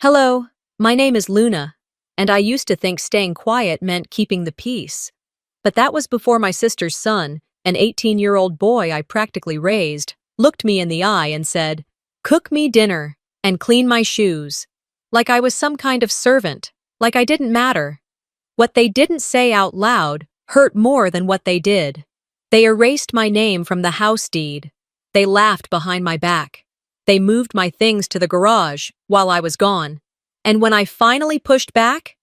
Hello, my name is Luna, and I used to think staying quiet meant keeping the peace. But that was before my sister's son, an 18-year-old boy I practically raised, looked me in the eye and said, "Cook me dinner and clean my shoes." Like I was some kind of servant, like I didn't matter. What they didn't say out loud hurt more than what they did. They erased my name from the house deed. They laughed behind my back. They moved my things to the garage while I was gone. And when I finally pushed back,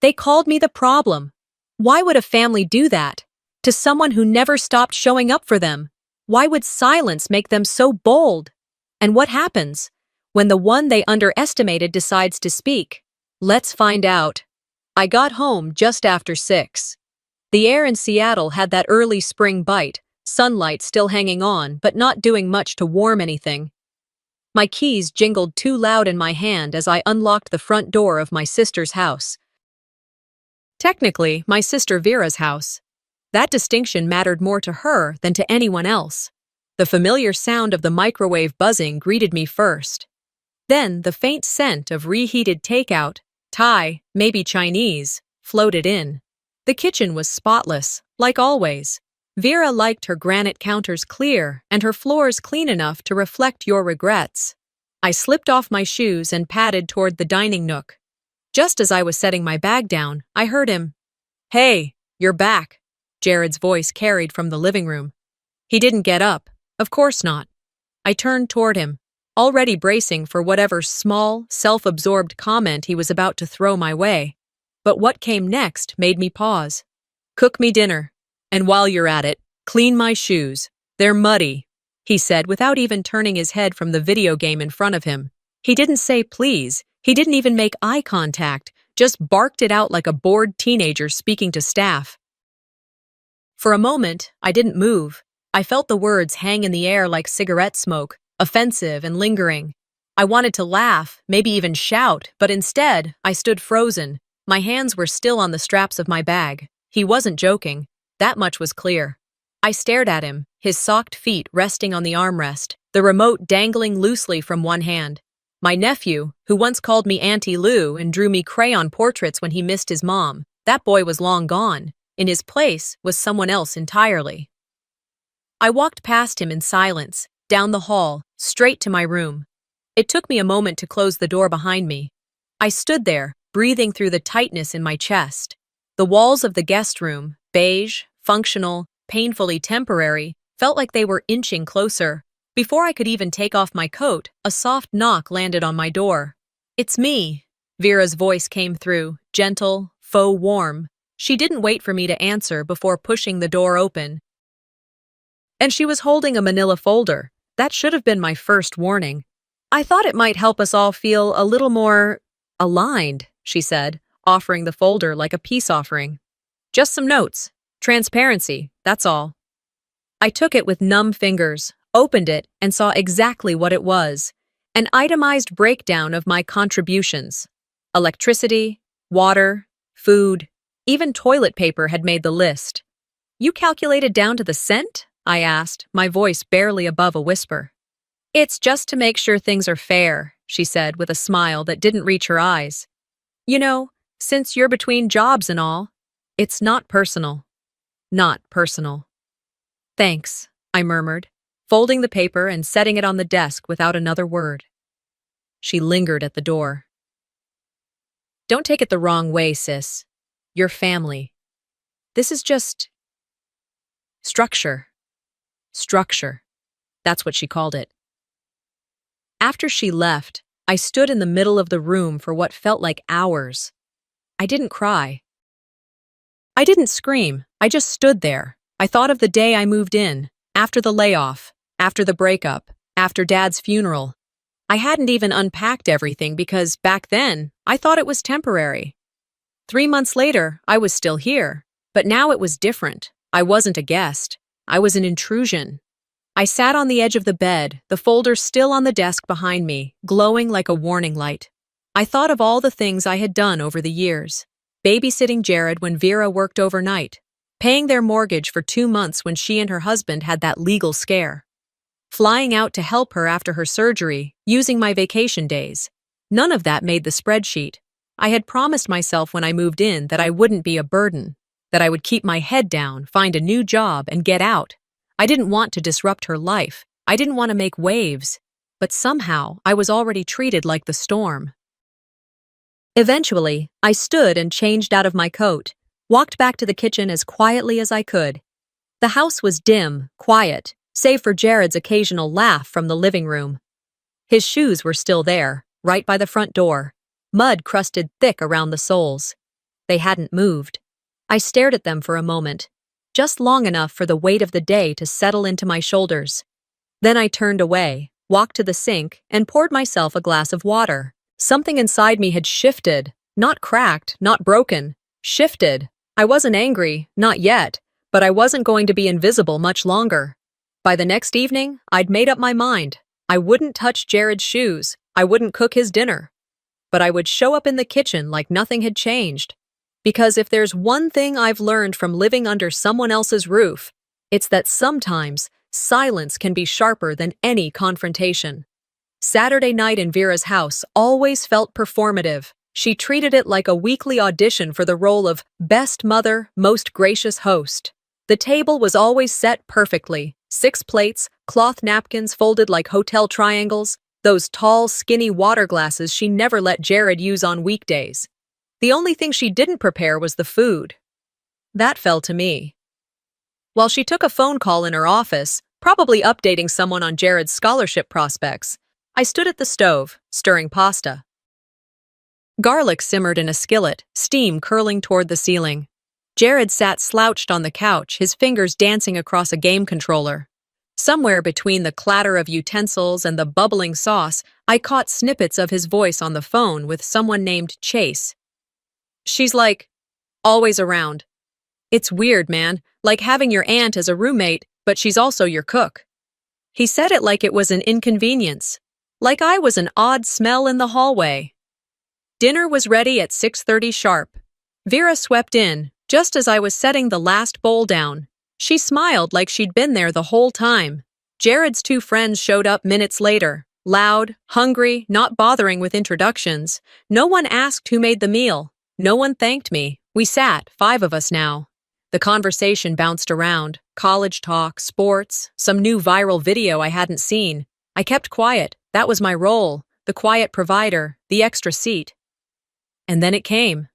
they called me the problem. Why would a family do that? To someone who never stopped showing up for them? Why would silence make them so bold? And what happens when the one they underestimated decides to speak? Let's find out. I got home just after 6. The air in Seattle had that early spring bite, sunlight still hanging on but not doing much to warm anything. My keys jingled too loud in my hand as I unlocked the front door of my sister's house. Technically, my sister Vera's house. That distinction mattered more to her than to anyone else. The familiar sound of the microwave buzzing greeted me first. Then the faint scent of reheated takeout, Thai, maybe Chinese, floated in. The kitchen was spotless, like always. Vera liked her granite counters clear and her floors clean enough to reflect your regrets. I slipped off my shoes and padded toward the dining nook. Just as I was setting my bag down, I heard him. "Hey, you're back," Jared's voice carried from the living room. He didn't get up. Of course not. I turned toward him, already bracing for whatever small, self-absorbed comment he was about to throw my way. But what came next made me pause. "Cook me dinner. And while you're at it, clean my shoes. They're muddy," he said without even turning his head from the video game in front of him. He didn't say please. He didn't even make eye contact, just barked it out like a bored teenager speaking to staff. For a moment, I didn't move. I felt the words hang in the air like cigarette smoke, offensive and lingering. I wanted to laugh, maybe even shout, but instead, I stood frozen. My hands were still on the straps of my bag. He wasn't joking. That much was clear. I stared at him, his socked feet resting on the armrest, the remote dangling loosely from one hand. My nephew, who once called me Auntie Lou and drew me crayon portraits when he missed his mom, that boy was long gone. In his place was someone else entirely. I walked past him in silence, down the hall, straight to my room. It took me a moment to close the door behind me. I stood there, breathing through the tightness in my chest. The walls of the guest room, beige, functional, painfully temporary, felt like they were inching closer. Before I could even take off my coat, a soft knock landed on my door. "It's me," Vera's voice came through, gentle, faux warm. She didn't wait for me to answer before pushing the door open. And she was holding a manila folder. That should have been my first warning. "I thought it might help us all feel a little more aligned," she said, offering the folder like a peace offering. "Just some notes. Transparency, that's all." I took it with numb fingers, opened it, and saw exactly what it was. An itemized breakdown of my contributions. Electricity, water, food, even toilet paper had made the list. "You calculated down to the cent?" I asked, my voice barely above a whisper. "It's just to make sure things are fair," she said with a smile that didn't reach her eyes. "You know, since you're between jobs and all, it's not personal." Not personal. "Thanks," I murmured, folding the paper and setting it on the desk without another word. She lingered at the door. "Don't take it the wrong way, sis. You're family. This is just structure. Structure. That's what she called it." After she left, I stood in the middle of the room for what felt like hours. I didn't cry. I didn't scream. I just stood there. I thought of the day I moved in, after the layoff, after the breakup, after Dad's funeral. I hadn't even unpacked everything because, back then, I thought it was temporary. 3 months later, I was still here, but now it was different. I wasn't a guest. I was an intrusion. I sat on the edge of the bed, the folder still on the desk behind me, glowing like a warning light. I thought of all the things I had done over the years. Babysitting Jared when Vera worked overnight, paying their mortgage for 2 months when she and her husband had that legal scare, flying out to help her after her surgery, using my vacation days, None of that made the spreadsheet. I had promised myself when I moved in that I wouldn't be a burden, that I would keep my head down, find a new job, and get out. I didn't want to disrupt her life. I didn't want to make waves. But somehow, I was already treated like the storm. Eventually, I stood and changed out of my coat, walked back to the kitchen as quietly as I could. The house was dim, quiet, save for Jared's occasional laugh from the living room. His shoes were still there, right by the front door, mud crusted thick around the soles. They hadn't moved. I stared at them for a moment, just long enough for the weight of the day to settle into my shoulders. Then I turned away, walked to the sink, and poured myself a glass of water. Something inside me had shifted, not cracked, not broken, shifted. I wasn't angry, not yet, but I wasn't going to be invisible much longer. By the next evening, I'd made up my mind. I wouldn't touch Jared's shoes, I wouldn't cook his dinner. But I would show up in the kitchen like nothing had changed. Because if there's one thing I've learned from living under someone else's roof, it's that sometimes silence can be sharper than any confrontation. Saturday night in Vera's house always felt performative. She treated it like a weekly audition for the role of best mother, most gracious host. The table was always set perfectly. 6 plates, cloth napkins folded like hotel triangles, those tall, skinny water glasses she never let Jared use on weekdays. The only thing she didn't prepare was the food. That fell to me. While she took a phone call in her office, probably updating someone on Jared's scholarship prospects, I stood at the stove, stirring pasta. Garlic simmered in a skillet, steam curling toward the ceiling. Jared sat slouched on the couch, his fingers dancing across a game controller. Somewhere between the clatter of utensils and the bubbling sauce, I caught snippets of his voice on the phone with someone named Chase. She's like, always around. It's weird, man, like having your aunt as a roommate, but she's also your cook. He said it like it was an inconvenience, like I was an odd smell in the hallway. Dinner was ready at 6:30 sharp. Vera swept in, just as I was setting the last bowl down. She smiled like she'd been there the whole time. Jared's 2 friends showed up minutes later, loud, hungry, not bothering with introductions. No one asked who made the meal. No one thanked me. We sat, 5 of us now. The conversation bounced around, college talk, sports, some new viral video I hadn't seen. I kept quiet. That was my role, the quiet provider, the extra seat. And then it came.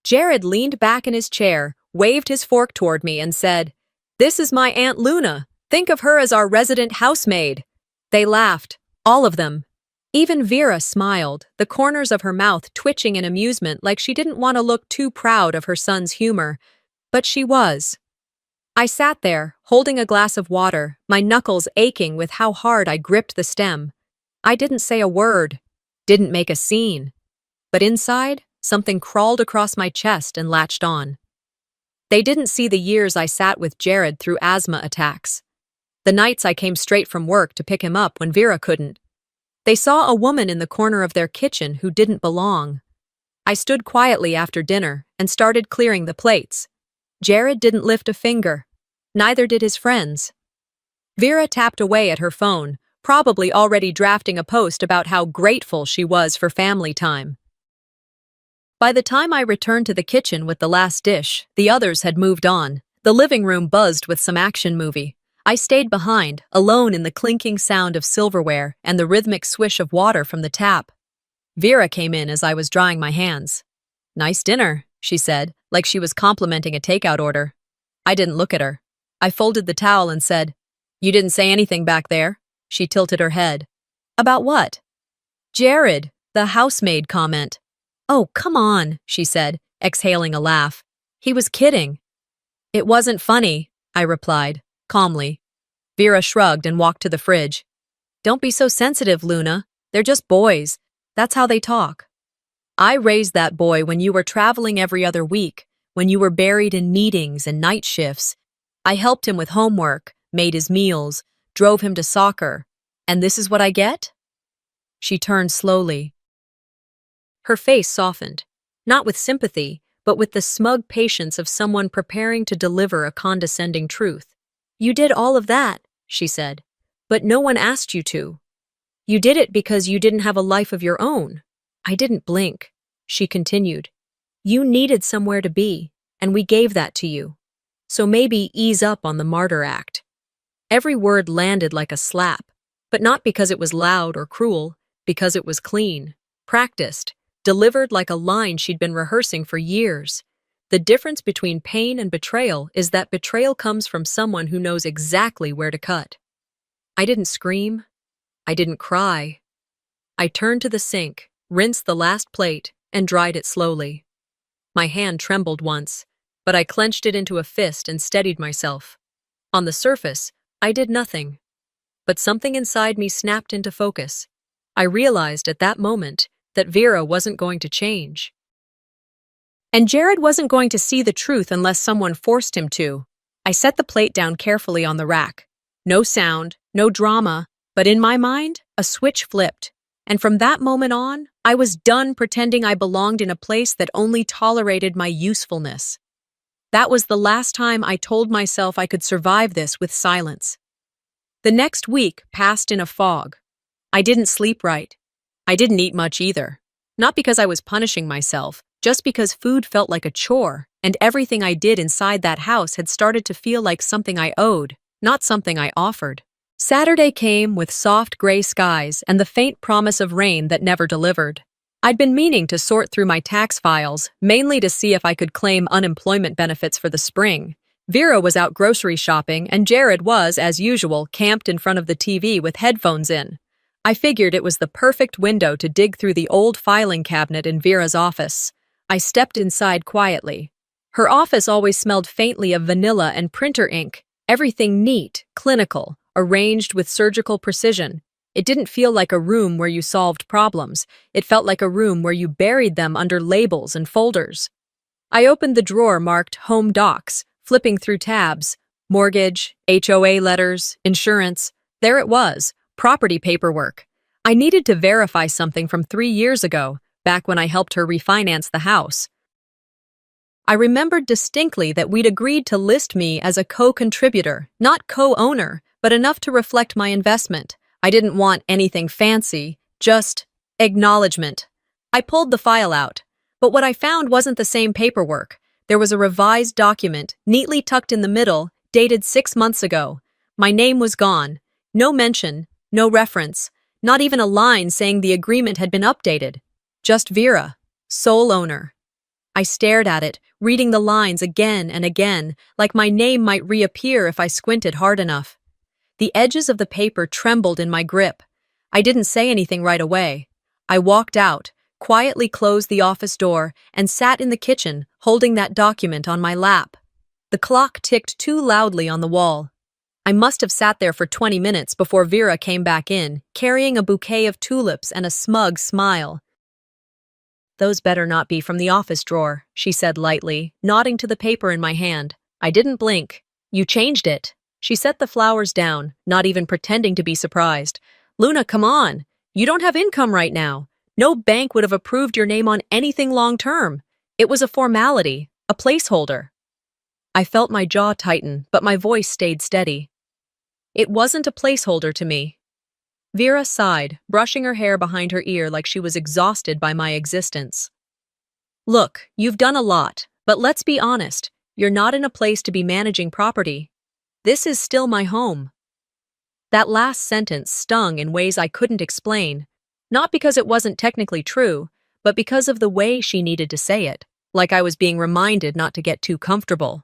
Jared leaned back in his chair, waved his fork toward me, and said, "This is my Aunt Luna. Think of her as our resident housemaid." They laughed, all of them. Even Vera smiled, the corners of her mouth twitching in amusement like she didn't want to look too proud of her son's humor. But she was. I sat there, holding a glass of water, my knuckles aching with how hard I gripped the stem. I didn't say a word, didn't make a scene. But inside, something crawled across my chest and latched on. They didn't see the years I sat with Jared through asthma attacks. The nights I came straight from work to pick him up when Vera couldn't. They saw a woman in the corner of their kitchen who didn't belong. I stood quietly after dinner and started clearing the plates. Jared didn't lift a finger. Neither did his friends. Vera tapped away at her phone, probably already drafting a post about how grateful she was for family time. By the time I returned to the kitchen with the last dish, the others had moved on. The living room buzzed with some action movie. I stayed behind, alone in the clinking sound of silverware and the rhythmic swish of water from the tap. Vera came in as I was drying my hands. "Nice dinner," she said, like she was complimenting a takeout order. I didn't look at her. I folded the towel and said, "You didn't say anything back there." She tilted her head. "About what?" "Jared, the housemaid comment." "Oh, come on," she said, exhaling a laugh. "He was kidding." "It wasn't funny," I replied, calmly. Vera shrugged and walked to the fridge. "Don't be so sensitive, Luna. They're just boys. That's how they talk." I raised that boy when you were traveling every other week, when you were buried in meetings and night shifts. I helped him with homework, made his meals, drove him to soccer. And this is what I get? She turned slowly. Her face softened, not with sympathy, but with the smug patience of someone preparing to deliver a condescending truth. "You did all of that," she said, "but no one asked you to." You did it because you didn't have a life of your own. I didn't blink. She continued. You needed somewhere to be, and we gave that to you. So maybe ease up on the martyr act. Every word landed like a slap, but not because it was loud or cruel, because it was clean, practiced, delivered like a line she'd been rehearsing for years. The difference between pain and betrayal is that betrayal comes from someone who knows exactly where to cut. I didn't scream. I didn't cry. I turned to the sink, rinsed the last plate, and dried it slowly. My hand trembled once, but I clenched it into a fist and steadied myself. On the surface, I did nothing. But something inside me snapped into focus. I realized at that moment that Vera wasn't going to change. And Jared wasn't going to see the truth unless someone forced him to. I set the plate down carefully on the rack. No sound, no drama, but in my mind, a switch flipped. And from that moment on, I was done pretending I belonged in a place that only tolerated my usefulness. That was the last time I told myself I could survive this with silence. The next week passed in a fog. I didn't sleep right. I didn't eat much either. Not because I was punishing myself, just because food felt like a chore, and everything I did inside that house had started to feel like something I owed, not something I offered. Saturday came with soft gray skies and the faint promise of rain that never delivered. I'd been meaning to sort through my tax files, mainly to see if I could claim unemployment benefits for the spring. Vera was out grocery shopping, and Jared was, as usual, camped in front of the TV with headphones in. I figured it was the perfect window to dig through the old filing cabinet in Vera's office. I stepped inside quietly. Her office always smelled faintly of vanilla and printer ink, everything neat, clinical, arranged with surgical precision. It didn't feel like a room where you solved problems. It felt like a room where you buried them under labels and folders. I opened the drawer marked Home Docs, flipping through tabs. Mortgage, HOA letters, insurance. There it was, property paperwork. I needed to verify something from 3 years ago, back when I helped her refinance the house. I remembered distinctly that we'd agreed to list me as a co-contributor, not co-owner, but enough to reflect my investment. I didn't want anything fancy, just acknowledgement. I pulled the file out, but what I found wasn't the same paperwork. There was a revised document, neatly tucked in the middle, dated 6 months ago. My name was gone. No mention, no reference, not even a line saying the agreement had been updated. Just Vera, sole owner. I stared at it, reading the lines again and again, like my name might reappear if I squinted hard enough. The edges of the paper trembled in my grip. I didn't say anything right away. I walked out, quietly closed the office door, and sat in the kitchen, holding that document on my lap. The clock ticked too loudly on the wall. I must have sat there for 20 minutes before Vera came back in, carrying a bouquet of tulips and a smug smile. Those better not be from the office drawer, she said lightly, nodding to the paper in my hand. I didn't blink. You changed it. She set the flowers down, not even pretending to be surprised. Luna, come on. You don't have income right now. No bank would have approved your name on anything long-term. It was a formality, a placeholder. I felt my jaw tighten, but my voice stayed steady. It wasn't a placeholder to me. Vera sighed, brushing her hair behind her ear like she was exhausted by my existence. Look, you've done a lot, but let's be honest. You're not in a place to be managing property. This is still my home. That last sentence stung in ways I couldn't explain, not because it wasn't technically true, but because of the way she needed to say it, like I was being reminded not to get too comfortable.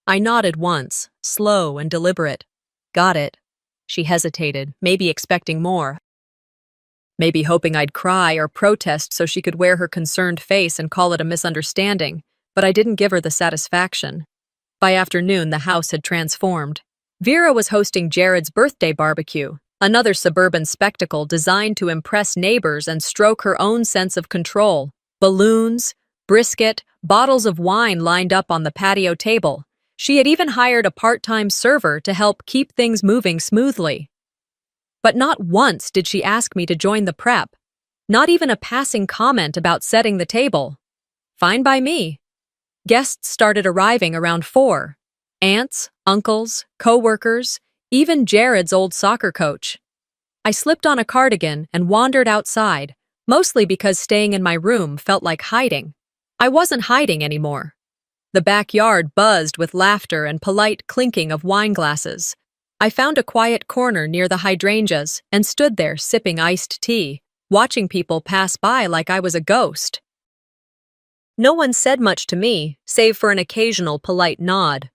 I nodded once, slow and deliberate. Got it. She hesitated, maybe expecting more. Maybe hoping I'd cry or protest so she could wear her concerned face and call it a misunderstanding, but I didn't give her the satisfaction. By afternoon, the house had transformed. Vera was hosting Jared's birthday barbecue, another suburban spectacle designed to impress neighbors and stroke her own sense of control. Balloons, brisket, bottles of wine lined up on the patio table. She had even hired a part-time server to help keep things moving smoothly. But not once did she ask me to join the prep. Not even a passing comment about setting the table. Fine by me. Guests started arriving around 4. Aunts, uncles, co-workers, even Jared's old soccer coach. I slipped on a cardigan and wandered outside, mostly because staying in my room felt like hiding. I wasn't hiding anymore. The backyard buzzed with laughter and polite clinking of wine glasses. I found a quiet corner near the hydrangeas and stood there sipping iced tea, watching people pass by like I was a ghost. No one said much to me, save for an occasional polite nod.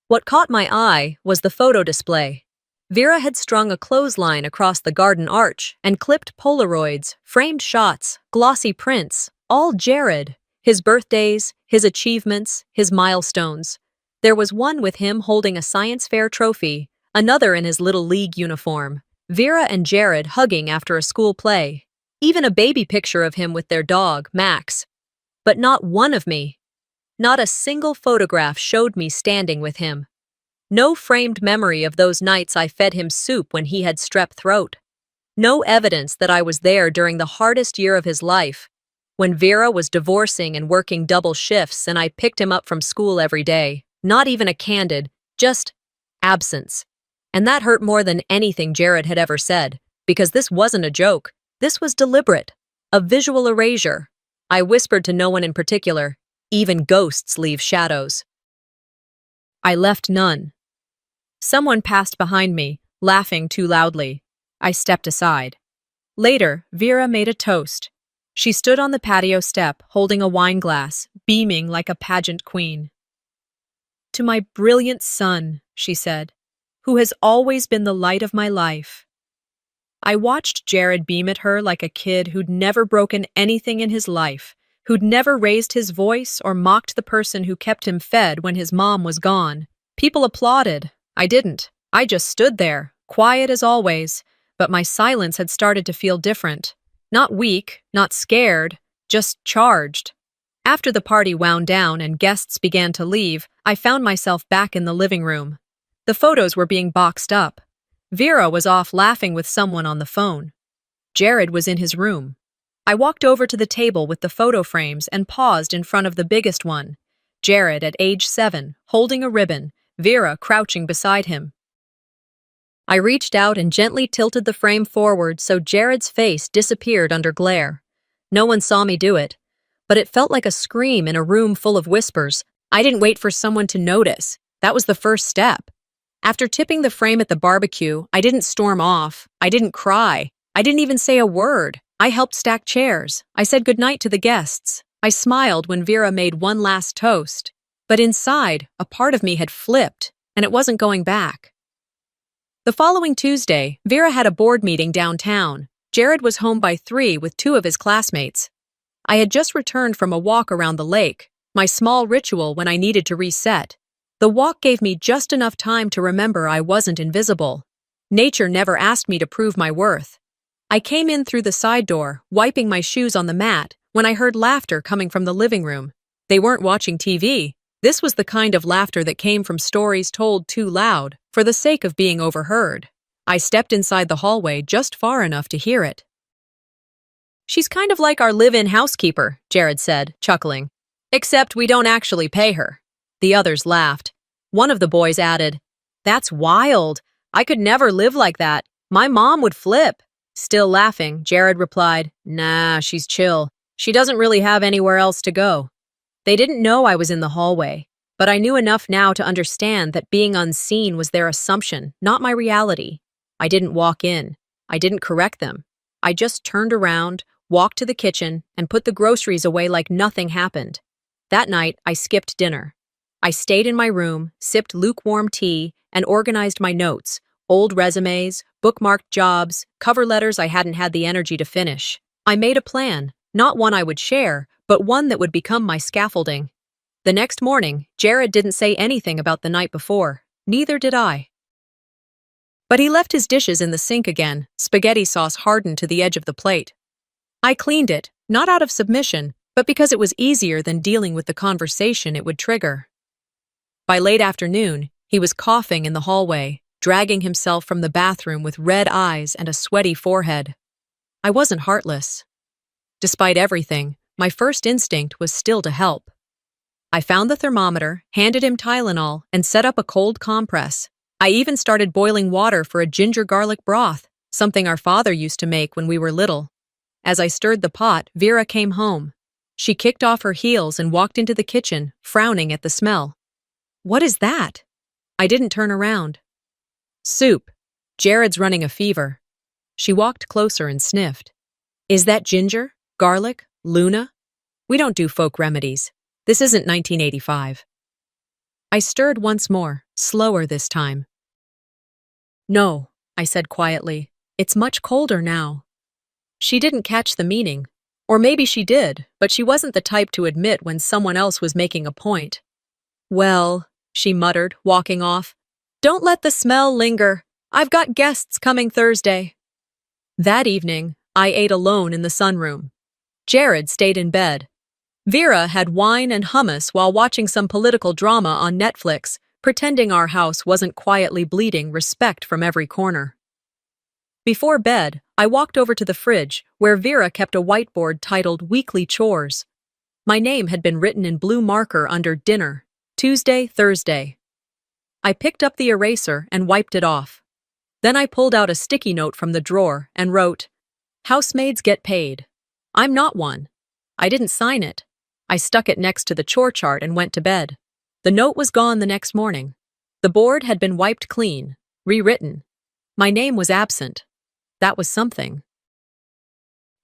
What caught my eye was the photo display. Vera had strung a clothesline across the garden arch and clipped Polaroids, framed shots, glossy prints, all Jared. His birthdays, his achievements, his milestones. There was one with him holding a science fair trophy, another in his little league uniform, Vera and Jared hugging after a school play, even a baby picture of him with their dog, Max. But not one of me. Not a single photograph showed me standing with him. No framed memory of those nights I fed him soup when he had strep throat. No evidence that I was there during the hardest year of his life, when Vera was divorcing and working double shifts and I picked him up from school every day. Not even a candid, just absence. And that hurt more than anything Jared had ever said, because this wasn't a joke. This was deliberate, a visual erasure. I whispered to no one in particular. Even ghosts leave shadows. I left none. Someone passed behind me, laughing too loudly. I stepped aside. Later, Vera made a toast. She stood on the patio step, holding a wine glass, beaming like a pageant queen. "To my brilliant son," she said, "who has always been the light of my life." I watched Jared beam at her like a kid who'd never broken anything in his life, who'd never raised his voice or mocked the person who kept him fed when his mom was gone. People applauded. I didn't. I just stood there, quiet as always, but my silence had started to feel different. Not weak, not scared, just charged. After the party wound down and guests began to leave, I found myself back in the living room. The photos were being boxed up. Vera was off laughing with someone on the phone. Jared was in his room. I walked over to the table with the photo frames and paused in front of the biggest one. Jared at age 7, holding a ribbon, Vera crouching beside him. I reached out and gently tilted the frame forward so Jared's face disappeared under glare. No one saw me do it, but it felt like a scream in a room full of whispers. I didn't wait for someone to notice. That was the first step. After tipping the frame at the barbecue, I didn't storm off. I didn't cry. I didn't even say a word. I helped stack chairs. I said goodnight to the guests. I smiled when Vera made one last toast. But inside, a part of me had flipped, and it wasn't going back. The following Tuesday, Vera had a board meeting downtown. Jared was home by 3 with 2 of his classmates. I had just returned from a walk around the lake, my small ritual when I needed to reset. The walk gave me just enough time to remember I wasn't invisible. Nature never asked me to prove my worth. I came in through the side door, wiping my shoes on the mat, when I heard laughter coming from the living room. They weren't watching TV. This was the kind of laughter that came from stories told too loud, for the sake of being overheard. I stepped inside the hallway just far enough to hear it. "She's kind of like our live-in housekeeper," Jared said, chuckling. "Except we don't actually pay her." The others laughed. One of the boys added, "That's wild. I could never live like that. My mom would flip." Still laughing, Jared replied, "Nah, she's chill. She doesn't really have anywhere else to go." They didn't know I was in the hallway, but I knew enough now to understand that being unseen was their assumption, not my reality. I didn't walk in. I didn't correct them. I just turned around, walked to the kitchen, and put the groceries away like nothing happened. That night, I skipped dinner. I stayed in my room, sipped lukewarm tea, and organized my notes, old resumes, bookmarked jobs, cover letters I hadn't had the energy to finish. I made a plan, not one I would share, but one that would become my scaffolding. The next morning, Jared didn't say anything about the night before. Neither did I. But he left his dishes in the sink again, spaghetti sauce hardened to the edge of the plate. I cleaned it, not out of submission, but because it was easier than dealing with the conversation it would trigger. By late afternoon, he was coughing in the hallway, dragging himself from the bathroom with red eyes and a sweaty forehead. I wasn't heartless. Despite everything, my first instinct was still to help. I found the thermometer, handed him Tylenol, and set up a cold compress. I even started boiling water for a ginger garlic broth. something our father used to make when we were little. As I stirred the pot, Vera came home. She kicked off her heels and walked into the kitchen, frowning at the smell. What is that? I didn't turn around. Soup. Jared's running a fever. She walked closer and sniffed. Is that ginger? Garlic? Luna? We don't do folk remedies. This isn't 1985. I stirred once more, slower this time. No, I said quietly. It's much colder now. She didn't catch the meaning. Or maybe she did, but she wasn't the type to admit when someone else was making a point. Well, she muttered, walking off. Don't let the smell linger. I've got guests coming Thursday. That evening, I ate alone in the sunroom. Jared stayed in bed. Vera had wine and hummus while watching some political drama on Netflix, pretending our house wasn't quietly bleeding respect from every corner. Before bed, I walked over to the fridge, where Vera kept a whiteboard titled Weekly Chores. My name had been written in blue marker under Dinner, Tuesday, Thursday. I picked up the eraser and wiped it off. Then I pulled out a sticky note from the drawer and wrote, Housemaids get paid. I'm not one. I didn't sign it. I stuck it next to the chore chart and went to bed. The note was gone the next morning. The board had been wiped clean, rewritten. My name was absent. That was something.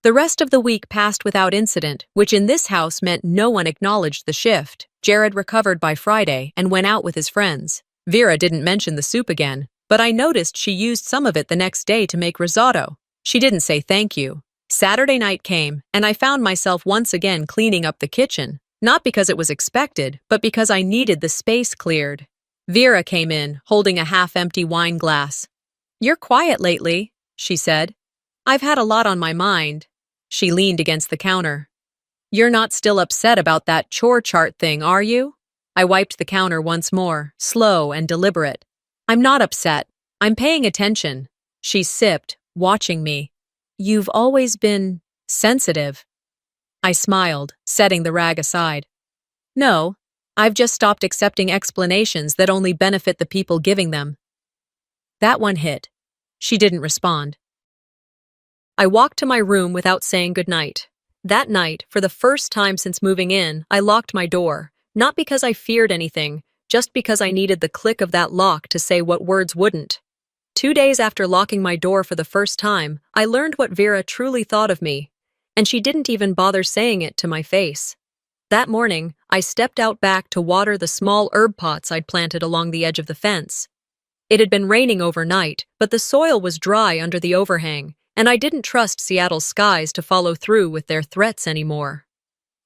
The rest of the week passed without incident, which in this house meant no one acknowledged the shift. Jared recovered by Friday and went out with his friends. Vera didn't mention the soup again, but I noticed she used some of it the next day to make risotto. She didn't say thank you. Saturday night came, and I found myself once again cleaning up the kitchen, not because it was expected, but because I needed the space cleared. Vera came in, holding a half-empty wine glass. You're quiet lately, she said. I've had a lot on my mind. She leaned against the counter. You're not still upset about that chore chart thing, are you? I wiped the counter once more, slow and deliberate. I'm not upset. I'm paying attention. She sipped, watching me. You've always been sensitive. I smiled, setting the rag aside. No, I've just stopped accepting explanations that only benefit the people giving them. That one hit. She didn't respond. I walked to my room without saying goodnight. That night, for the first time since moving in, I locked my door, not because I feared anything, just because I needed the click of that lock to say what words wouldn't. 2 days after locking my door for the first time, I learned what Vera truly thought of me, and she didn't even bother saying it to my face. That morning, I stepped out back to water the small herb pots I'd planted along the edge of the fence. It had been raining overnight, but the soil was dry under the overhang, and I didn't trust Seattle's skies to follow through with their threats anymore.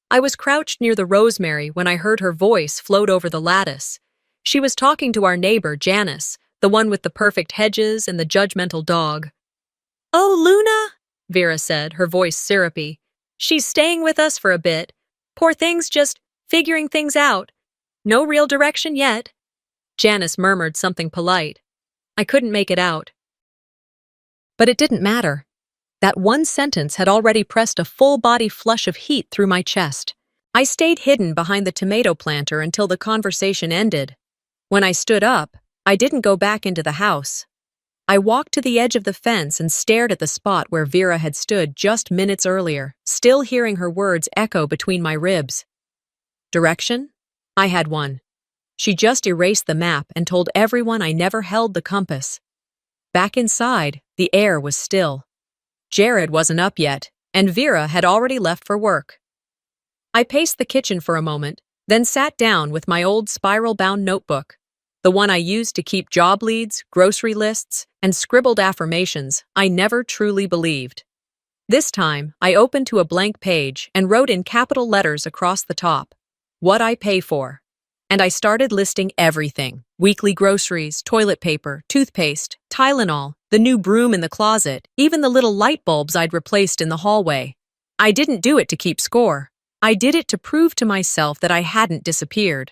I was crouched near the rosemary when I heard her voice float over the lattice. She was talking to our neighbor, Janice, the one with the perfect hedges and the judgmental dog. Oh, Luna, Vera said, her voice syrupy. She's staying with us for a bit. Poor thing's just figuring things out. No real direction yet. Janice murmured something polite. I couldn't make it out. But it didn't matter. That one sentence had already pressed a full-body flush of heat through my chest. I stayed hidden behind the tomato planter until the conversation ended. When I stood up, I didn't go back into the house. I walked to the edge of the fence and stared at the spot where Vera had stood just minutes earlier, still hearing her words echo between my ribs. Direction? I had one. She just erased the map and told everyone I never held the compass. Back inside, the air was still. Jared wasn't up yet, and Vera had already left for work. I paced the kitchen for a moment, then sat down with my old spiral-bound notebook, the one I used to keep job leads, grocery lists, and scribbled affirmations I never truly believed. This time, I opened to a blank page and wrote in capital letters across the top, what I pay for. And I started listing everything: weekly groceries, toilet paper, toothpaste, Tylenol, the new broom in the closet, even the little light bulbs I'd replaced in the hallway. I didn't do it to keep score. I did it to prove to myself that I hadn't disappeared.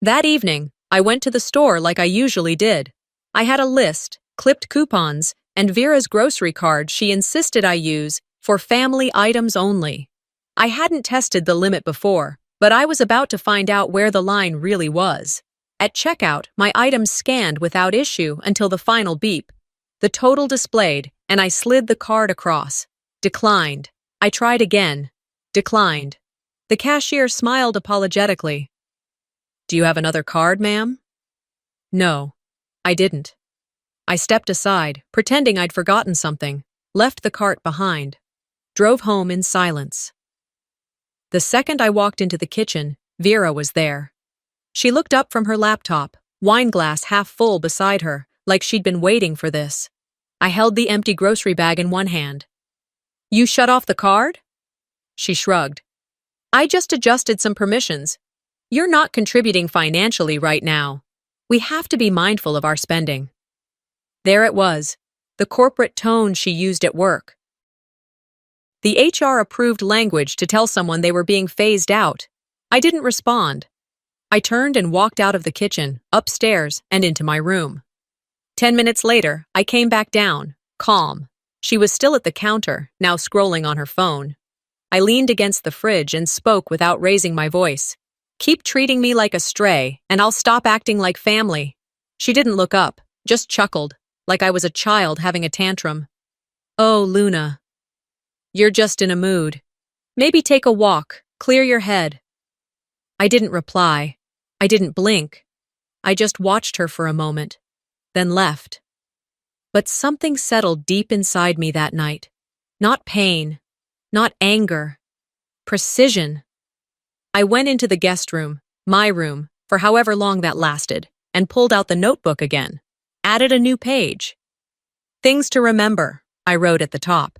That evening, I went to the store like I usually did. I had a list, clipped coupons, and Vera's grocery card she insisted I use for family items only. I hadn't tested the limit before, but I was about to find out where the line really was. At checkout, my items scanned without issue until the final beep. The total displayed, and I slid the card across. Declined. I tried again. Declined. The cashier smiled apologetically. Do you have another card, ma'am? No, I didn't. I stepped aside, pretending I'd forgotten something, left the cart behind, drove home in silence. The second I walked into the kitchen, Vera was there. She looked up from her laptop, wine glass half full beside her, like she'd been waiting for this. I held the empty grocery bag in one hand. You shut off the card? She shrugged. I just adjusted some permissions. You're not contributing financially right now. We have to be mindful of our spending. There it was, the corporate tone she used at work. The HR-approved language to tell someone they were being phased out. I didn't respond. I turned and walked out of the kitchen, upstairs, and into my room. 10 minutes later, I came back down, calm. She was still at the counter, now scrolling on her phone. I leaned against the fridge and spoke without raising my voice. Keep treating me like a stray, and I'll stop acting like family. She didn't look up, just chuckled, like I was a child having a tantrum. Oh, Luna. You're just in a mood. Maybe take a walk, clear your head. I didn't reply. I didn't blink. I just watched her for a moment, then left. But something settled deep inside me that night. Not pain, not anger, precision. I went into the guest room, my room, for however long that lasted, and pulled out the notebook again. Added a new page. Things to remember, I wrote at the top.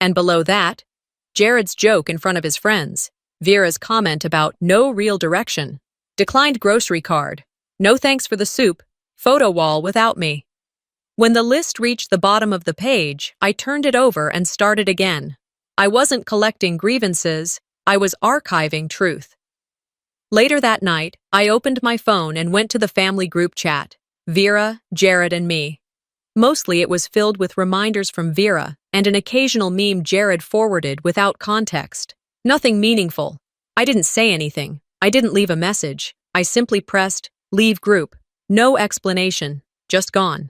And below that, Jared's joke in front of his friends, Vera's comment about no real direction, declined grocery card, no thanks for the soup, photo wall without me. When the list reached the bottom of the page, I turned it over and started again. I wasn't collecting grievances, I was archiving truth. Later that night, I opened my phone and went to the family group chat, Vera, Jared, and me. Mostly it was filled with reminders from Vera and an occasional meme Jared forwarded without context. Nothing meaningful. I didn't say anything. I didn't leave a message. I simply pressed, leave group. No explanation. Just gone.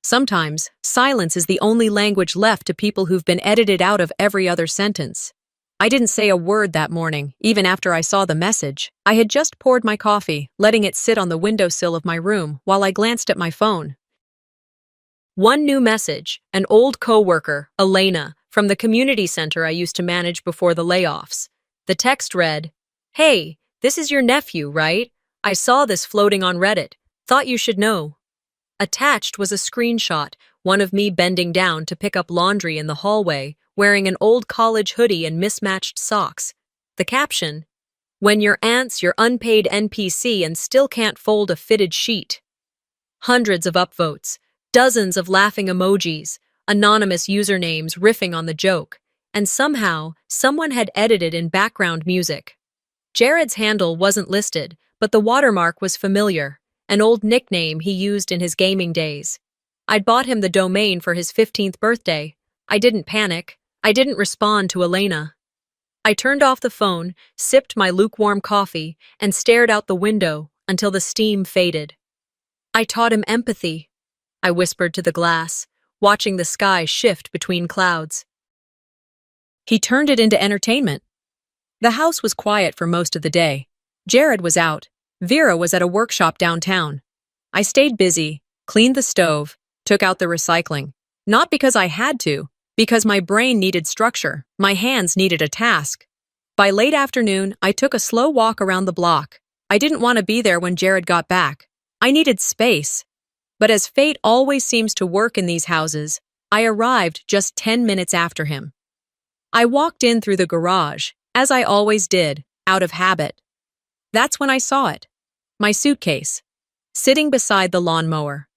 Sometimes, silence is the only language left to people who've been edited out of every other sentence. I didn't say a word that morning, even after I saw the message. I had just poured my coffee, letting it sit on the windowsill of my room while I glanced at my phone. One new message, an old coworker, Elena, from the community center I used to manage before the layoffs. The text read, Hey, this is your nephew, right? I saw this floating on Reddit. Thought you should know. Attached was a screenshot, one of me bending down to pick up laundry in the hallway, wearing an old college hoodie and mismatched socks. The caption, When your aunt's your unpaid NPC and still can't fold a fitted sheet. Hundreds of upvotes, dozens of laughing emojis, anonymous usernames riffing on the joke, and somehow, someone had edited in background music. Jared's handle wasn't listed, but the watermark was familiar, an old nickname he used in his gaming days. I'd bought him the domain for his 15th birthday. I didn't panic. I didn't respond to Elena. I turned off the phone, sipped my lukewarm coffee, and stared out the window until the steam faded. I taught him empathy, I whispered to the glass, watching the sky shift between clouds. He turned it into entertainment. The house was quiet for most of the day. Jared was out. Vera was at a workshop downtown. I stayed busy, cleaned the stove, took out the recycling. Not because I had to, because my brain needed structure, my hands needed a task. By late afternoon, I took a slow walk around the block. I didn't want to be there when Jared got back. I needed space. But as fate always seems to work in these houses, I arrived just 10 minutes after him. I walked in through the garage, as I always did, out of habit. That's when I saw it. My suitcase, sitting beside the lawnmower.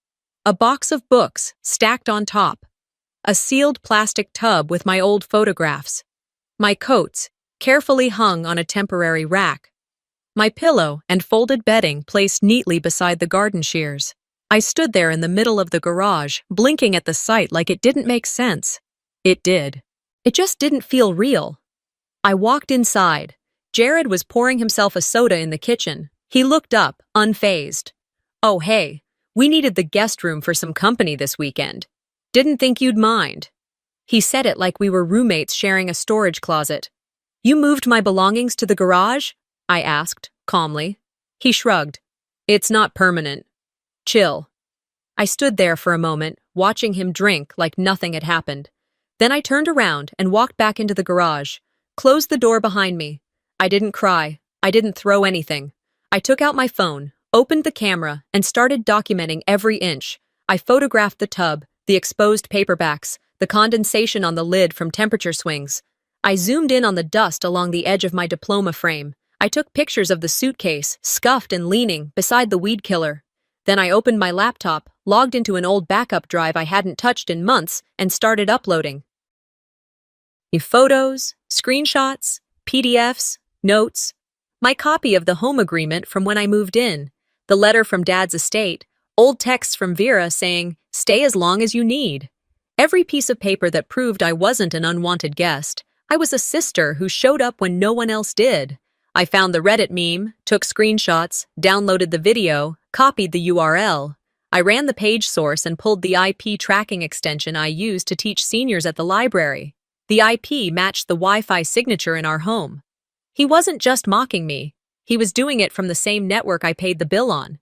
A box of books stacked on top. A sealed plastic tub with my old photographs. My coats, carefully hung on a temporary rack. My pillow and folded bedding placed neatly beside the garden shears. I stood there in the middle of the garage, blinking at the sight like it didn't make sense. It did. It just didn't feel real. I walked inside. Jared was pouring himself a soda in the kitchen. He looked up, unfazed. Oh, hey, We needed the guest room for some company this weekend. Didn't think you'd mind. He said it like we were roommates sharing a storage closet. You moved my belongings to the garage? I asked, calmly. He shrugged. It's not permanent. Chill. I stood there for a moment, watching him drink like nothing had happened. Then I turned around and walked back into the garage, closed the door behind me. I didn't cry. I didn't throw anything. I took out my phone, opened the camera, and started documenting every inch. I photographed the tub, the exposed paperbacks, the condensation on the lid from temperature swings. I zoomed in on the dust along the edge of my diploma frame. I took pictures of the suitcase, scuffed and leaning, beside the weed killer. Then I opened my laptop, logged into an old backup drive I hadn't touched in months, and started uploading. Photos, screenshots, PDFs, notes, my copy of the home agreement from when I moved in, the letter from Dad's estate, old texts from Vera saying, stay as long as you need. Every piece of paper that proved I wasn't an unwanted guest. I was a sister who showed up when no one else did. I found the Reddit meme, took screenshots, downloaded the video, copied the URL. I ran the page source and pulled the IP tracking extension I used to teach seniors at the library. The IP matched the Wi-Fi signature in our home. He wasn't just mocking me. He was doing it from the same network I paid the bill on.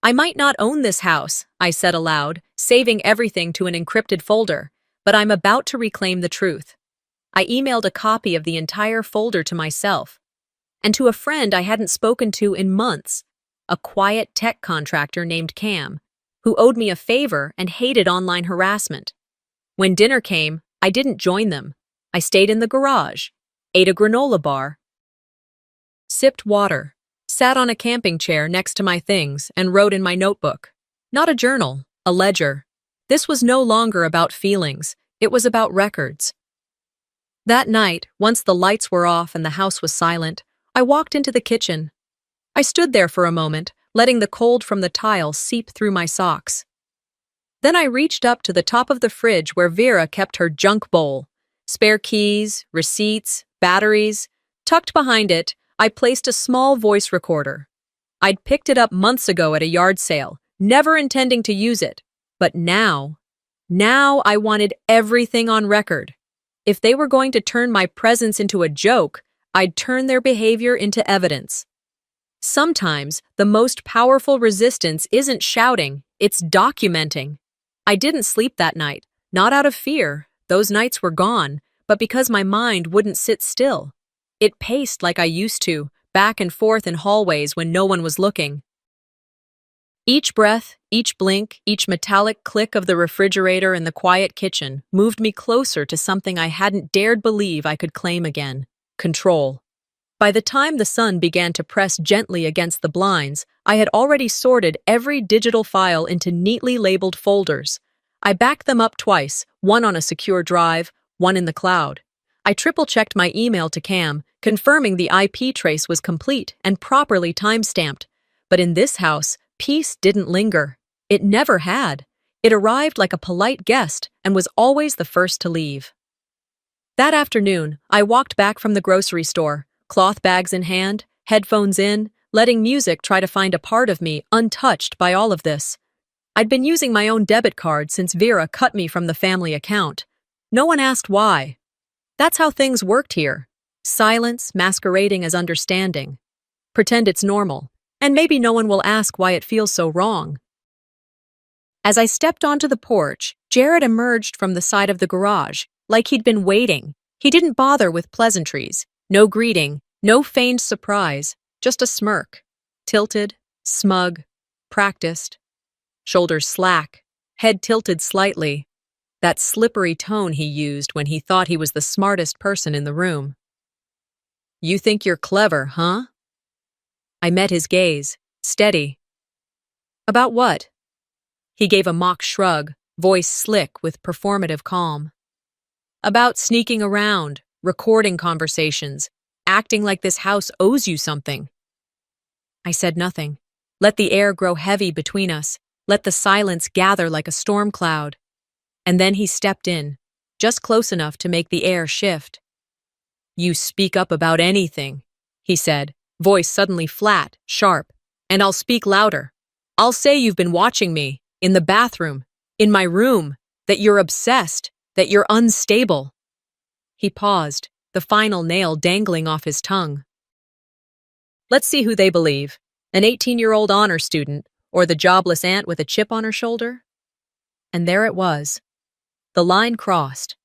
I might not own this house, I said aloud, saving everything to an encrypted folder, but I'm about to reclaim the truth. I emailed a copy of the entire folder to myself, and to a friend I hadn't spoken to in months, a quiet tech contractor named Cam, who owed me a favor and hated online harassment. When dinner came, I didn't join them. I stayed in the garage, ate a granola bar, sipped water, sat on a camping chair next to my things, and wrote in my notebook. Not a journal, a ledger. This was no longer about feelings, it was about records. That night, once the lights were off and the house was silent, I walked into the kitchen. I stood there for a moment, letting the cold from the tile seep through my socks. Then I reached up to the top of the fridge where Vera kept her junk bowl. Spare keys, receipts, batteries. Tucked behind it, I placed a small voice recorder. I'd picked it up months ago at a yard sale, never intending to use it. But now I wanted everything on record. If they were going to turn my presence into a joke, I'd turn their behavior into evidence. Sometimes, the most powerful resistance isn't shouting, it's documenting. I didn't sleep that night, not out of fear. Those nights were gone, but because my mind wouldn't sit still. It paced like I used to, back and forth in hallways when no one was looking. Each breath, each blink, each metallic click of the refrigerator in the quiet kitchen moved me closer to something I hadn't dared believe I could claim again: control. By the time the sun began to press gently against the blinds, I had already sorted every digital file into neatly labeled folders. I backed them up twice, one on a secure drive, one in the cloud. I triple-checked my email to Cam, confirming the IP trace was complete and properly time-stamped. But in this house, peace didn't linger. It never had. It arrived like a polite guest and was always the first to leave. That afternoon, I walked back from the grocery store, cloth bags in hand, headphones in, letting music try to find a part of me untouched by all of this. I'd been using my own debit card since Vera cut me from the family account. No one asked why. That's how things worked here. Silence masquerading as understanding. Pretend it's normal, and maybe no one will ask why it feels so wrong. As I stepped onto the porch, Jared emerged from the side of the garage, like he'd been waiting. He didn't bother with pleasantries. No greeting, no feigned surprise, just a smirk. Tilted, smug, practiced. Shoulders slack, head tilted slightly. That slippery tone he used when he thought he was the smartest person in the room. You think you're clever, huh? I met his gaze, steady. About what? He gave a mock shrug, voice slick with performative calm. About sneaking around, recording conversations, acting like this house owes you something. I said nothing. Let the air grow heavy between us. Let the silence gather like a storm cloud. And then he stepped in, just close enough to make the air shift. You speak up about anything, he said, voice suddenly flat, sharp, and I'll speak louder. I'll say you've been watching me, in the bathroom, in my room, that you're obsessed, that you're unstable. He paused, the final nail dangling off his tongue. Let's see who they believe, an 18-year-old honor student, or the jobless aunt with a chip on her shoulder? And there it was. The line crossed.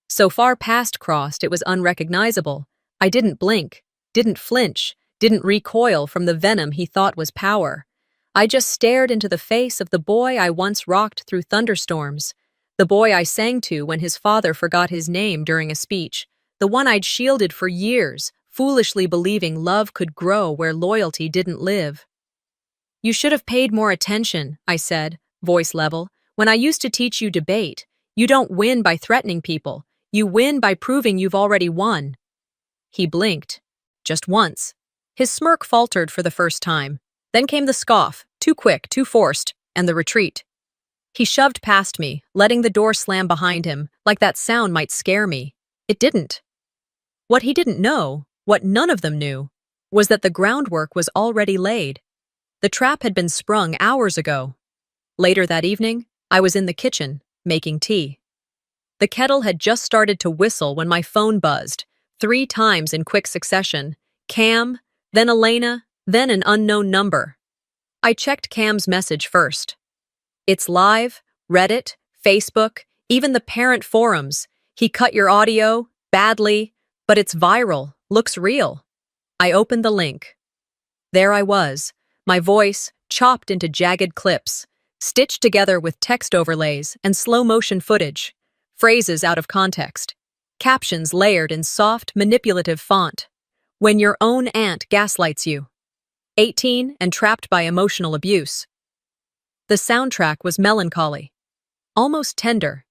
So far past crossed, it was unrecognizable. I didn't blink, didn't flinch, didn't recoil from the venom he thought was power. I just stared into the face of the boy I once rocked through thunderstorms, the boy I sang to when his father forgot his name during a speech, the one I'd shielded for years, foolishly believing love could grow where loyalty didn't live. You should have paid more attention, I said, voice level, when I used to teach you debate. You don't win by threatening people. You win by proving you've already won. He blinked. Just once. His smirk faltered for the first time. Then came the scoff, too quick, too forced, and the retreat. He shoved past me, letting the door slam behind him, like that sound might scare me. It didn't. What he didn't know, what none of them knew, was that the groundwork was already laid. The trap had been sprung hours ago. Later that evening, I was in the kitchen, making tea. The kettle had just started to whistle when my phone buzzed, 3 times in quick succession. Cam, then Elena, then an unknown number. I checked Cam's message first. It's live, Reddit, Facebook, even the parent forums. He cut your audio, badly, but it's viral, looks real. I opened the link. There I was, my voice chopped into jagged clips, stitched together with text overlays and slow-motion footage, phrases out of context, captions layered in soft, manipulative font. When your own aunt gaslights you. 18 and trapped by emotional abuse. The soundtrack was melancholy, almost tender.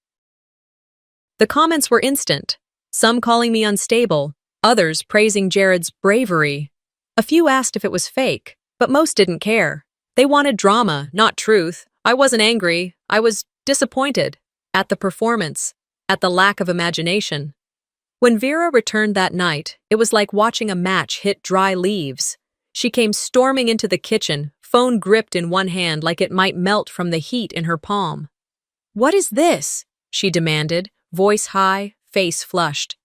The comments were instant, some calling me unstable, others praising Jared's bravery. A few asked if it was fake, but most didn't care. They wanted drama, not truth. I wasn't angry, I was disappointed at the performance, at the lack of imagination. When Vera returned that night, it was like watching a match hit dry leaves. She came storming into the kitchen, phone gripped in one hand like it might melt from the heat in her palm. "What is this?" she demanded, voice high, face flushed.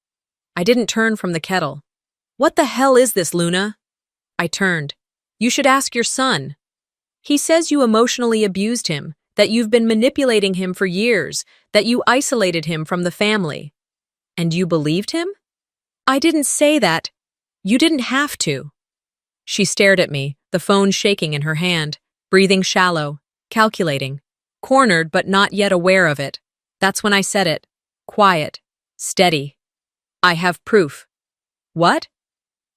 I didn't turn from the kettle. "What the hell is this, Luna?" I turned. "You should ask your son. He says you emotionally abused him, that you've been manipulating him for years, that you isolated him from the family. And you believed him?" "I didn't say that. You didn't have to." She stared at me, the phone shaking in her hand, breathing shallow, calculating, cornered but not yet aware of it. That's when I said it. Quiet, steady. "I have proof." "What?"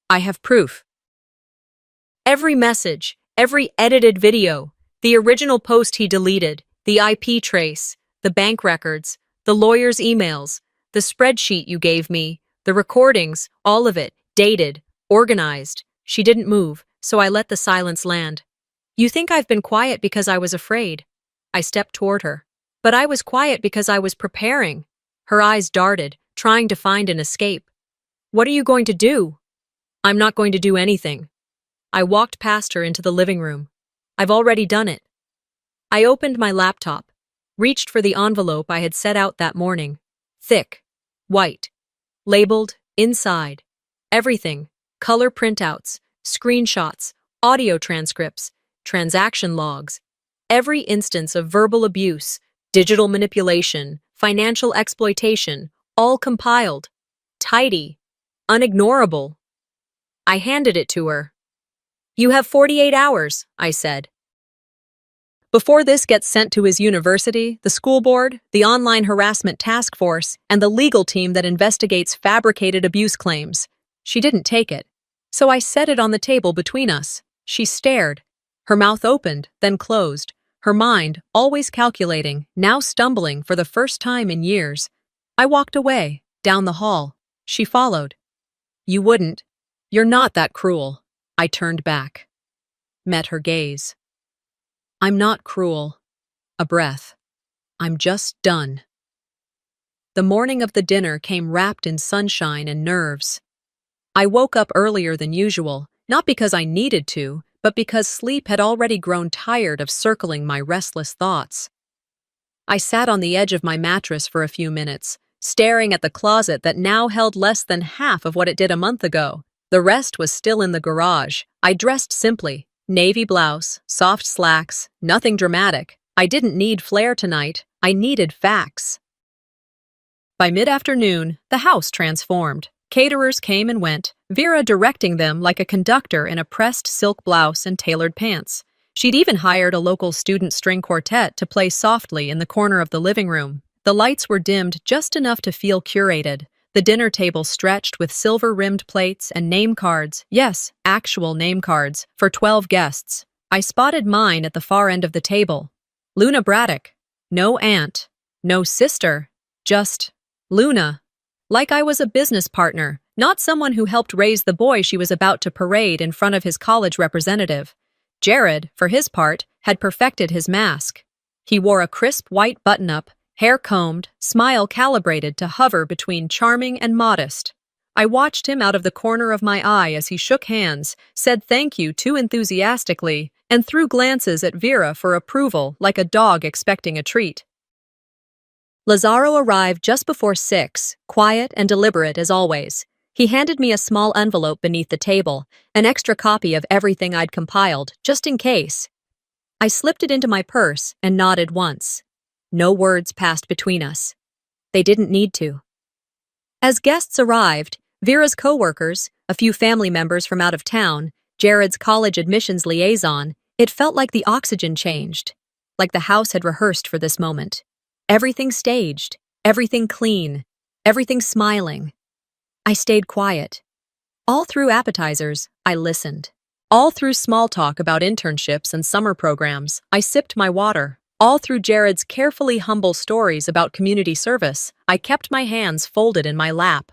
"I have proof. Every message, every edited video, the original post he deleted, the IP trace, the bank records, the lawyer's emails, the spreadsheet you gave me, the recordings, all of it, dated, organized." She didn't move, so I let the silence land. "You think I've been quiet because I was afraid." I stepped toward her. "But I was quiet because I was preparing." Her eyes darted, trying to find an escape. "What are you going to do?" "I'm not going to do anything." I walked past her into the living room. "I've already done it." I opened my laptop, reached for the envelope I had set out that morning. Thick, white, labeled inside. Everything, color printouts, screenshots, audio transcripts, transaction logs. Every instance of verbal abuse, digital manipulation, financial exploitation, all compiled. Tidy, unignorable. I handed it to her. "You have 48 hours, I said. "Before this gets sent to his university, the school board, the online harassment task force, and the legal team that investigates fabricated abuse claims." She didn't take it, so I set it on the table between us. She stared. Her mouth opened, then closed, her mind, always calculating, now stumbling for the first time in years. I walked away, down the hall. She followed. "You wouldn't. You're not that cruel." I turned back. Met her gaze. "I'm not cruel." A breath. "I'm just done." The morning of the dinner came wrapped in sunshine and nerves. I woke up earlier than usual, not because I needed to, but because sleep had already grown tired of circling my restless thoughts. I sat on the edge of my mattress for a few minutes, staring at the closet that now held less than half of what it did a month ago. The rest was still in the garage. I dressed simply. Navy blouse, soft slacks, nothing dramatic. I didn't need flair tonight. I needed facts. By mid-afternoon, the house transformed. Caterers came and went, Vera directing them like a conductor in a pressed silk blouse and tailored pants. She'd even hired a local student string quartet to play softly in the corner of the living room. The lights were dimmed just enough to feel curated. The dinner table stretched with silver-rimmed plates and name cards, yes, actual name cards, for 12 guests. I spotted mine at the far end of the table. Luna Braddock. No aunt. No sister. Just Luna. Like I was a business partner, not someone who helped raise the boy she was about to parade in front of his college representative. Jared, for his part, had perfected his mask. He wore a crisp white button-up, hair combed, smile calibrated to hover between charming and modest. I watched him out of the corner of my eye as he shook hands, said thank you too enthusiastically, and threw glances at Vera for approval like a dog expecting a treat. Lazaro arrived just before 6, quiet and deliberate as always. He handed me a small envelope beneath the table, an extra copy of everything I'd compiled, just in case. I slipped it into my purse and nodded once. No words passed between us. They didn't need to. As guests arrived, Vera's co-workers, a few family members from out of town, Jared's college admissions liaison, it felt like the oxygen changed, like the house had rehearsed for this moment. Everything staged, everything clean, everything smiling. I stayed quiet. All through appetizers, I listened. All through small talk about internships and summer programs, I sipped my water. All through Jared's carefully humble stories about community service, I kept my hands folded in my lap.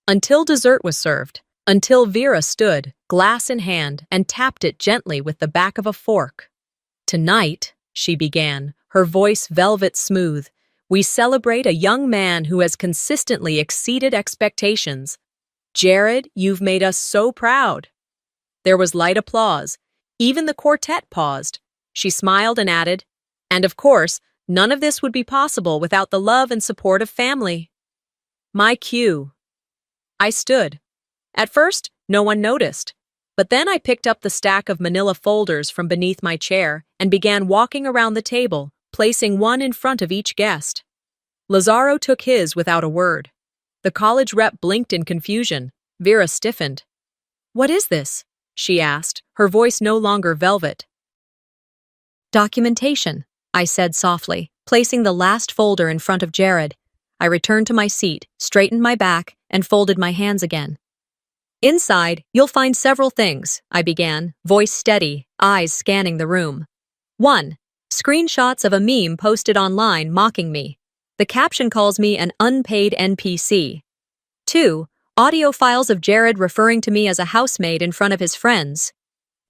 Until dessert was served, until Vera stood, glass in hand, and tapped it gently with the back of a fork. Tonight, she began, her voice velvet smooth, we celebrate a young man who has consistently exceeded expectations. Jared, you've made us so proud. There was light applause. Even the quartet paused. She smiled and added, and of course, none of this would be possible without the love and support of family. My cue. I stood. At first, no one noticed. But then I picked up the stack of manila folders from beneath my chair and began walking around the table, placing one in front of each guest. Lazaro took his without a word. The college rep blinked in confusion. Vera stiffened. What is this? She asked, her voice no longer velvet. Documentation, I said softly, placing the last folder in front of Jared. I returned to my seat, straightened my back, and folded my hands again. Inside, you'll find several things, I began, voice steady, eyes scanning the room. 1. Screenshots of a meme posted online mocking me. The caption calls me an unpaid NPC. 2. Audio files of Jared referring to me as a housemaid in front of his friends.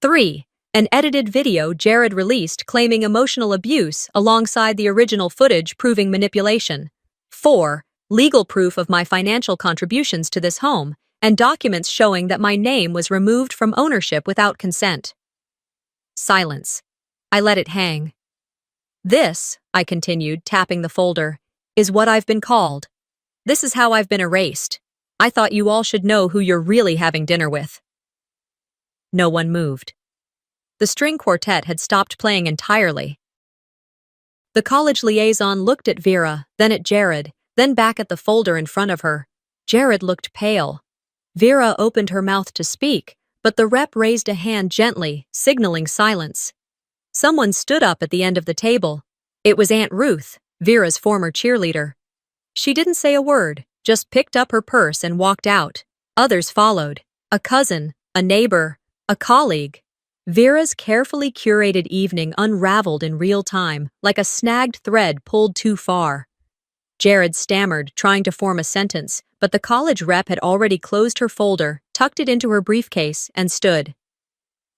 3. An edited video Jared released claiming emotional abuse alongside the original footage proving manipulation. 4. Legal proof of my financial contributions to this home and documents showing that my name was removed from ownership without consent. Silence. I let it hang. This, I continued, tapping the folder, is what I've been called. This is how I've been erased. I thought you all should know who you're really having dinner with. No one moved. The string quartet had stopped playing entirely. The college liaison looked at Vera, then at Jared, then back at the folder in front of her. Jared looked pale. Vera opened her mouth to speak, but the rep raised a hand gently, signaling silence. Someone stood up at the end of the table. It was Aunt Ruth, Vera's former cheerleader. She didn't say a word, just picked up her purse and walked out. Others followed. A cousin, a neighbor, a colleague. Vera's carefully curated evening unraveled in real time, like a snagged thread pulled too far. Jared stammered, trying to form a sentence, but the college rep had already closed her folder, tucked it into her briefcase, and stood.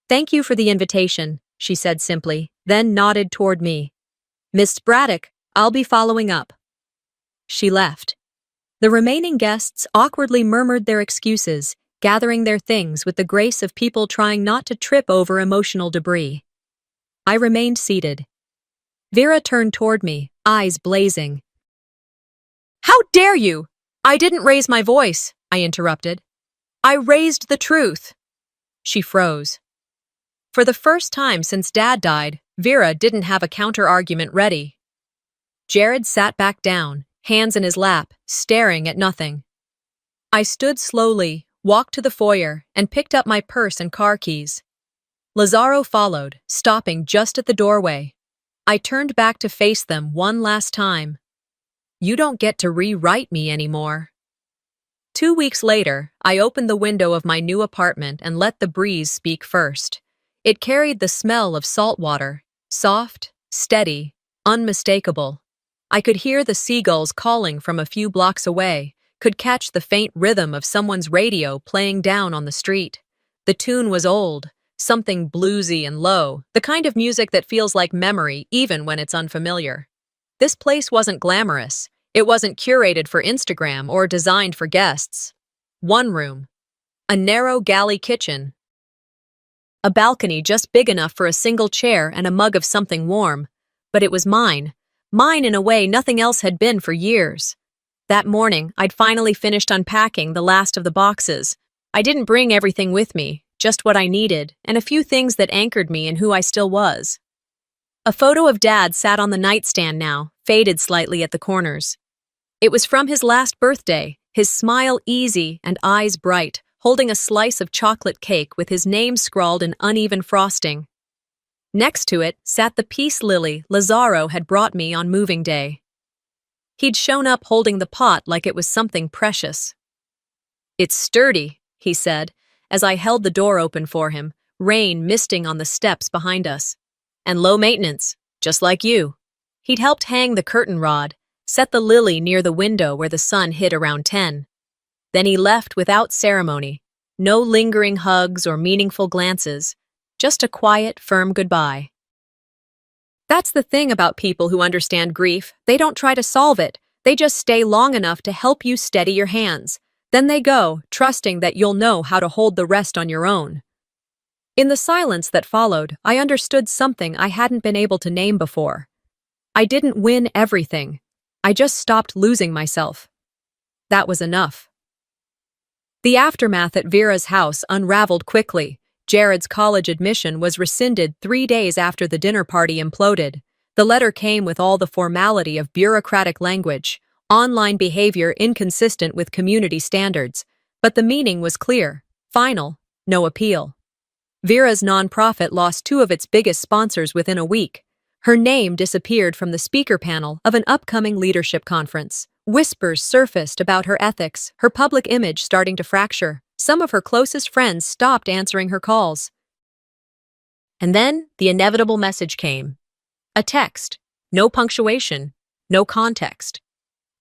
Thank you for the invitation, she said simply, then nodded toward me. Miss Braddock, I'll be following up. She left. The remaining guests awkwardly murmured their excuses, gathering their things with the grace of people trying not to trip over emotional debris. I remained seated. Vera turned toward me, eyes blazing. "How dare you?" "I didn't raise my voice," I interrupted. "I raised the truth." She froze. For the first time since Dad died, Vera didn't have a counter-argument ready. Jared sat back down, hands in his lap, staring at nothing. I stood slowly, walked to the foyer, and picked up my purse and car keys. Lazaro followed, stopping just at the doorway. I turned back to face them one last time. "You don't get to rewrite me anymore." 2 weeks later, I opened the window of my new apartment and let the breeze speak first. It carried the smell of salt water, soft, steady, unmistakable. I could hear the seagulls calling from a few blocks away, could catch the faint rhythm of someone's radio playing down on the street. The tune was old, something bluesy and low, the kind of music that feels like memory even when it's unfamiliar. This place wasn't glamorous. It wasn't curated for Instagram or designed for guests. One room. A narrow galley kitchen. A balcony just big enough for a single chair and a mug of something warm. But it was mine. Mine in a way nothing else had been for years. That morning, I'd finally finished unpacking the last of the boxes. I didn't bring everything with me, just what I needed, and a few things that anchored me in who I still was. A photo of Dad sat on the nightstand now, faded slightly at the corners. It was from his last birthday, his smile easy and eyes bright, holding a slice of chocolate cake with his name scrawled in uneven frosting. Next to it sat the peace lily Lazaro had brought me on moving day. He'd shown up holding the pot like it was something precious. "It's sturdy," he said, as I held the door open for him, rain misting on the steps behind us. "And low maintenance, just like you." He'd helped hang the curtain rod, set the lily near the window where the sun hit around 10. Then he left without ceremony, no lingering hugs or meaningful glances, just a quiet, firm goodbye. That's the thing about people who understand grief. They don't try to solve it. They just stay long enough to help you steady your hands. Then they go, trusting that you'll know how to hold the rest on your own. In the silence that followed, I understood something I hadn't been able to name before. I didn't win everything. I just stopped losing myself. That was enough. The aftermath at Vera's house unraveled quickly. Jared's college admission was rescinded 3 days after the dinner party imploded. The letter came with all the formality of bureaucratic language, online behavior inconsistent with community standards. But the meaning was clear, final, no appeal. Vera's nonprofit lost 2 of its biggest sponsors within a week. Her name disappeared from the speaker panel of an upcoming leadership conference. Whispers surfaced about her ethics, her public image starting to fracture. Some of her closest friends stopped answering her calls. And then the inevitable message came. A text. No punctuation. No context.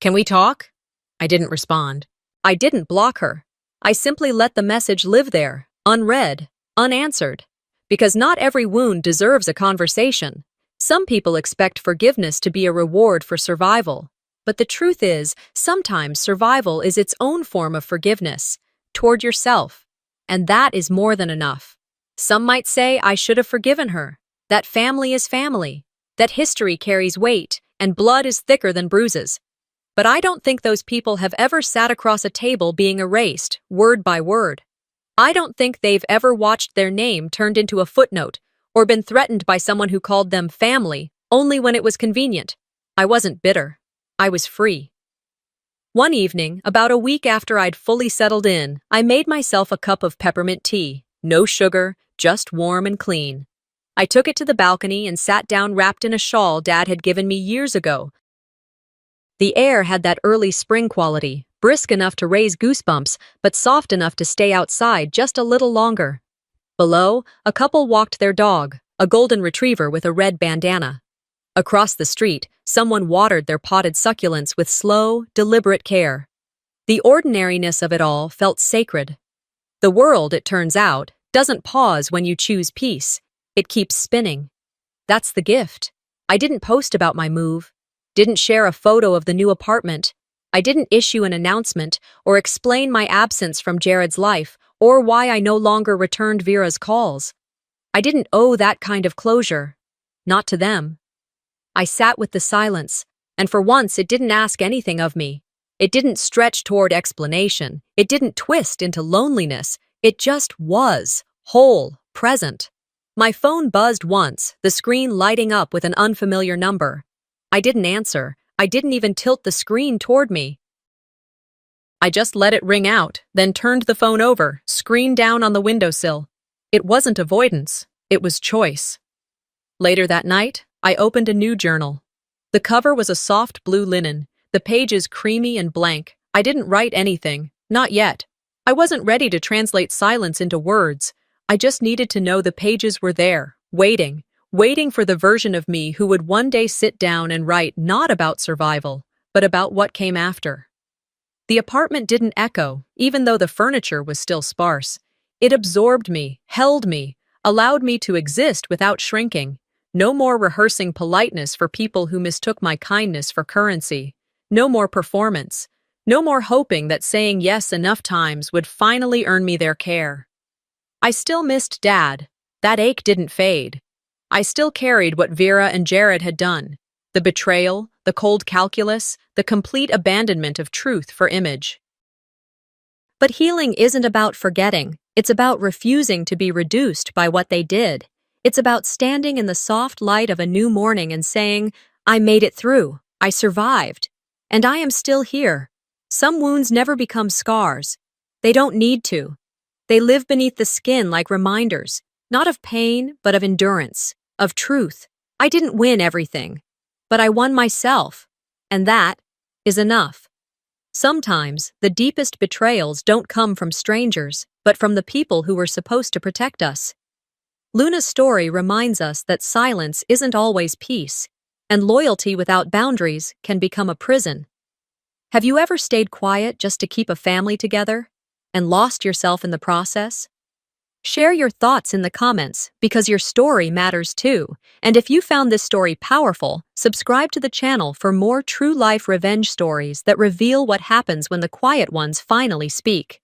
"Can we talk?" I didn't respond. I didn't block her. I simply let the message live there, unread, unanswered. Because not every wound deserves a conversation. Some people expect forgiveness to be a reward for survival. But the truth is, sometimes survival is its own form of forgiveness. Toward yourself. And that is more than enough. Some might say I should have forgiven her, that family is family, that history carries weight, and blood is thicker than bruises. But I don't think those people have ever sat across a table being erased, word by word. I don't think they've ever watched their name turned into a footnote, or been threatened by someone who called them family only when it was convenient. I wasn't bitter. I was free. One evening, about a week after I'd fully settled in, I made myself a cup of peppermint tea. No sugar, just warm and clean. I took it to the balcony and sat down wrapped in a shawl Dad had given me years ago. The air had that early spring quality, brisk enough to raise goosebumps, but soft enough to stay outside just a little longer. Below, a couple walked their dog, a golden retriever with a red bandana. Across the street, someone watered their potted succulents with slow, deliberate care. The ordinariness of it all felt sacred. The world, it turns out, doesn't pause when you choose peace. It keeps spinning. That's the gift. I didn't post about my move, didn't share a photo of the new apartment. I didn't issue an announcement or explain my absence from Jared's life or why I no longer returned Vera's calls. I didn't owe that kind of closure. Not to them. I sat with the silence, and for once it didn't ask anything of me. It didn't stretch toward explanation. It didn't twist into loneliness. It just was, whole, present. My phone buzzed once, the screen lighting up with an unfamiliar number. I didn't answer. I didn't even tilt the screen toward me. I just let it ring out, then turned the phone over, screen down on the windowsill. It wasn't avoidance. It was choice. Later that night, I opened a new journal. The cover was a soft blue linen, the pages creamy and blank. I didn't write anything, not yet. I wasn't ready to translate silence into words. I just needed to know the pages were there, waiting for the version of me who would one day sit down and write not about survival, but about what came after. The apartment didn't echo, even though the furniture was still sparse. It absorbed me, held me, allowed me to exist without shrinking. No more rehearsing politeness for people who mistook my kindness for currency. No more performance. No more hoping that saying yes enough times would finally earn me their care. I still missed Dad. That ache didn't fade. I still carried what Vera and Jared had done. The betrayal, the cold calculus, the complete abandonment of truth for image. But healing isn't about forgetting. It's about refusing to be reduced by what they did. It's about standing in the soft light of a new morning and saying, I made it through. I survived. And I am still here. Some wounds never become scars. They don't need to. They live beneath the skin like reminders, not of pain, but of endurance, of truth. I didn't win everything, but I won myself. And that is enough. Sometimes, the deepest betrayals don't come from strangers, but from the people who were supposed to protect us. Luna's story reminds us that silence isn't always peace, and loyalty without boundaries can become a prison. Have you ever stayed quiet just to keep a family together, and lost yourself in the process? Share your thoughts in the comments, because your story matters too. And if you found this story powerful, subscribe to the channel for more true-life revenge stories that reveal what happens when the quiet ones finally speak.